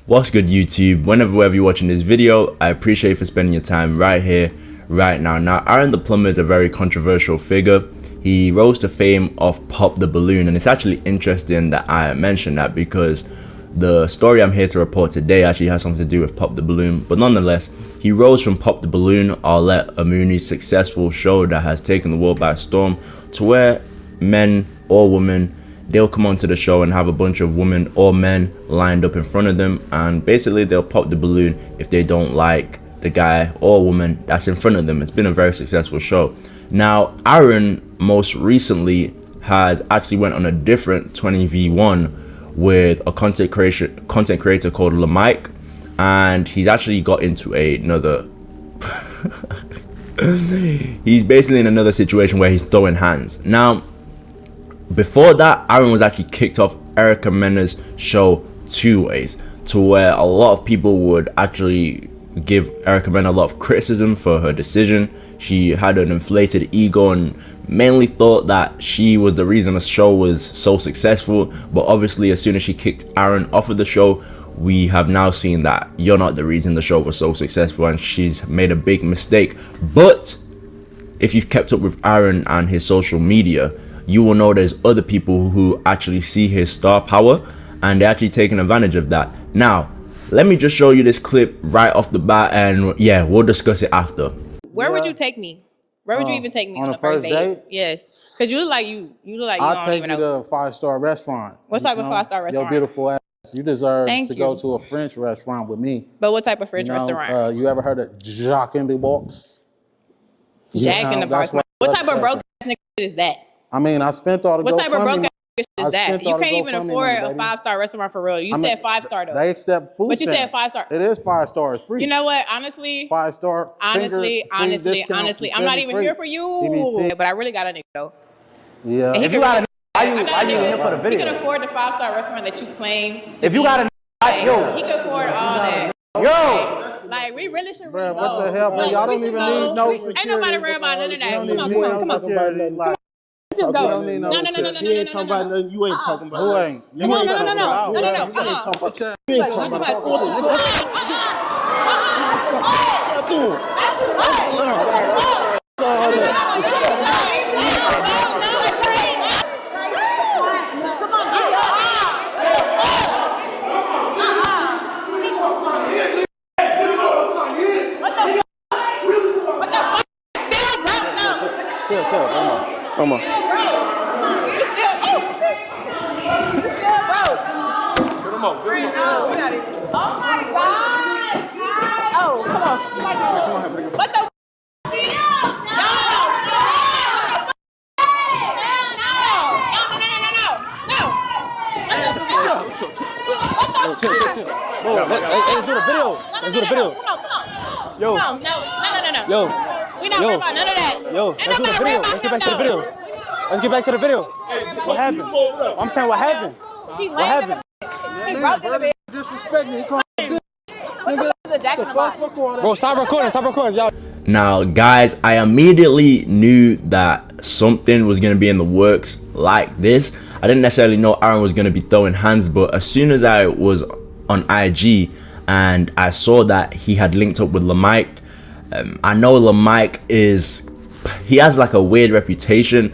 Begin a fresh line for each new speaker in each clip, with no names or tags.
What's good, YouTube? Whenever you're watching this video, I appreciate you for spending your time right here, right now. Now, Aaron the Plumber is a very controversial figure. He rose to fame off Pop the Balloon, and it's actually interesting that I mentioned that because the story I'm here to report today actually has something to do with Pop the Balloon. But nonetheless, he rose from Pop the Balloon, Arlette Amuni's successful show that has taken the world by storm, to where men or women, they'll come onto the show and have a bunch of women or men lined up in front of them, and basically they'll pop the balloon if they don't like the guy or woman that's in front of them. It's been a very successful show. Now, Aaron most recently has actually went on a different 20v1 with a content creator called Mike, and he's actually got into another he's basically in another situation where he's throwing hands. Now, before that, Aaron was actually kicked off Erica Mena's show 2 Ways, to where a lot of people would actually give Erica Mena a lot of criticism for her decision. She had an inflated ego and mainly thought that she was the reason the show was so successful. But obviously, as soon as she kicked Aaron off of the show, we have now seen that you're not the reason the show was so successful, and she's made a big mistake. But if you've kept up with Aaron and his social media, you will know there's other people who actually see his star power, and they're actually taking advantage of that. Now, let me just show you this clip right off the bat, and yeah, we'll discuss it after.
Where would you take me? Where would you even take me on the first date? Yes, because you look like you look like you don't even know.
I'll take you to a 5-star restaurant.
What type of 5-star restaurant?
Your beautiful ass. You deserve to go to a French restaurant with me.
But what type of French restaurant?
You ever heard of Jack in the Box?
Jack in the Box. What type of broke ass nigga is that?
I mean, I spent all the
What type of broke ass is that? You can't even afford a 5-star restaurant for real. You said 5-star though.
They accept food.
But you said 5-star.
It is 5 stars free.
You know what? Honestly,
5-star.
Honestly, I'm not even here for you. But I really got a nigga though.
Yeah.
If you got a why you here for the video?
He can afford the 5-star restaurant that you claim.
If you got a yo,
he can afford all that.
Yo.
Like, we really should
Bro, what the hell, man? Y'all don't even need no security.
Ain't nobody worry about none of that. Come on.
Let's just go.
No.
She ain't talking about nothing. You ain't talking about.
Who ain't?
No.
You ain't talking about. You ain't talking
Come on.
You still broke. Oh my God. Oh, come on. What the?
Let's do the video. Let's do the video.
Come on.
Yo.
No.
Yo.
We not worried about none of that.
Yo, let's do the video. Let's get back to the video. Let's get back to the video. What happened? I'm saying what happened.
What happened? He broke in the bed.
Disrespect me.
Bro, stop recording, y'all.
Now, guys, I immediately knew that something was going to be in the works like this. I didn't necessarily know Aaron was going to be throwing hands, but as soon as I was on IG and I saw that he had linked up with Mike, I know Mike he has like a weird reputation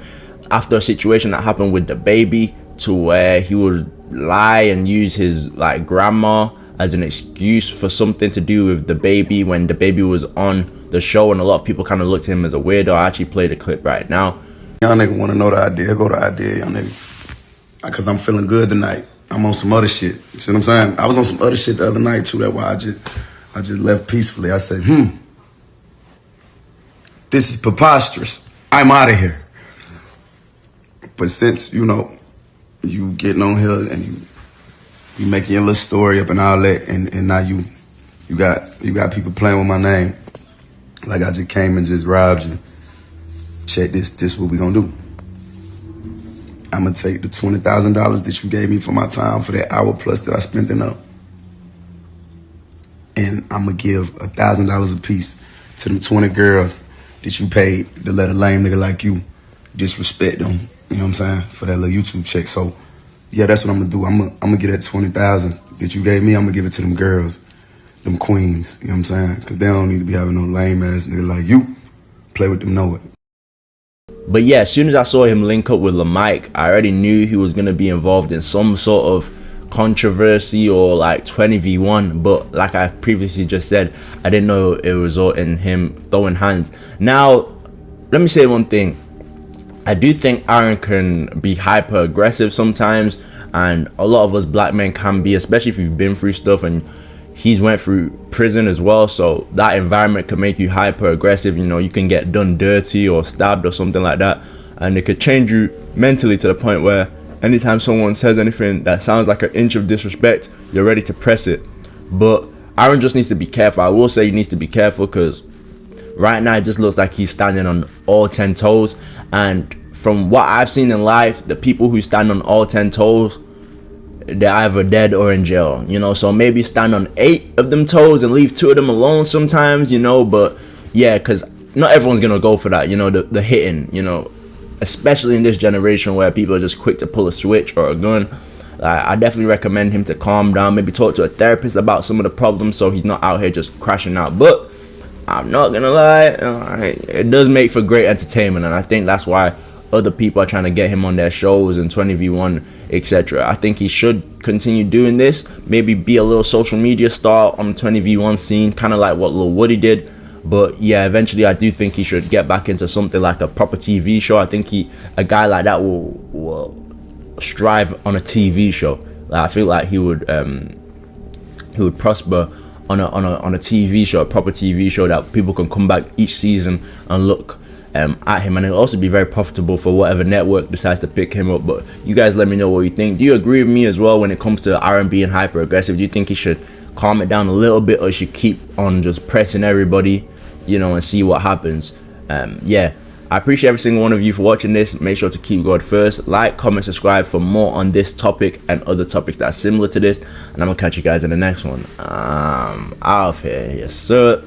after a situation that happened with the baby, to where he would lie and use his like grandma as an excuse for something to do with the baby when the baby was on the show, and a lot of people kind of looked at him as a weirdo. I actually played a clip right now.
Y'all nigga want to know the idea, go to idea, y'all nigga. Because I'm feeling good tonight. I'm on some other shit. You see what I'm saying? I was on some other shit the other night too. That's why I just left peacefully. I said, this is preposterous. I'm out of here. But since, you getting on here and you making your little story up and all that, and now you got people playing with my name. Like I just came and just robbed you. Check this what we gonna do. I'm gonna take the $20,000 that you gave me for my time for that hour plus that I spent in up. And I'm gonna give $1,000 a piece to them 20 girls that you paid to let a lame nigga like you disrespect them, you know what I'm saying, for that little YouTube check. So, yeah, that's what I'm gonna do. I'm gonna get that $20,000 that you gave me, I'm gonna give it to them girls, them queens. You know what I'm saying? Because they don't need to be having no lame ass nigga like you. Play with them, know it.
But yeah, as soon as I saw him link up with LaMike, I already knew he was gonna be involved in some sort of controversy or like 20v1. But like I previously just said, I didn't know it would result in him throwing hands. Now, let me say one thing. I do think Aaron can be hyper aggressive sometimes, and a lot of us black men can be, especially if you've been through stuff, and he's went through prison as well, so that environment can make you hyper aggressive. You know, you can get done dirty or stabbed or something like that, and it could change you mentally to the point where anytime someone says anything that sounds like an inch of disrespect, you're ready to press it. But Aaron just needs to be careful. I will say he needs to be careful, because right now it just looks like he's standing on all 10 toes, and from what I've seen in life, the people who stand on all 10 toes, they're either dead or in jail, you know. So maybe stand on 8 of them toes and leave 2 of them alone sometimes, you know. But yeah, because not everyone's gonna go for that, you know, the hitting, you know, especially in this generation where people are just quick to pull a switch or a gun. I definitely recommend him to calm down, maybe talk to a therapist about some of the problems, so he's not out here just crashing out. But I'm not gonna lie, it does make for great entertainment, and I think that's why other people are trying to get him on their shows and 20v1, etc. I think he should continue doing this, maybe be a little social media star on the 20v1 scene, kind of like what Lil Woody did. But yeah, eventually I do think he should get back into something like a proper TV show. I think a guy like that will strive on a TV show. Like, I feel like he would prosper on a TV show, a proper TV show that people can come back each season and look at him, and it'll also be very profitable for whatever network decides to pick him up. But you guys let me know what you think. Do you agree with me as well when it comes to Aaron being hyper aggressive? Do you think he should calm it down a little bit, or should keep on just pressing everybody, you know, and see what happens? Yeah, I appreciate every single one of you for watching this. Make sure to keep God first. Like, comment, subscribe for more on this topic and other topics that are similar to this, and I'm gonna catch you guys in the next one. Out of here. Yes sir.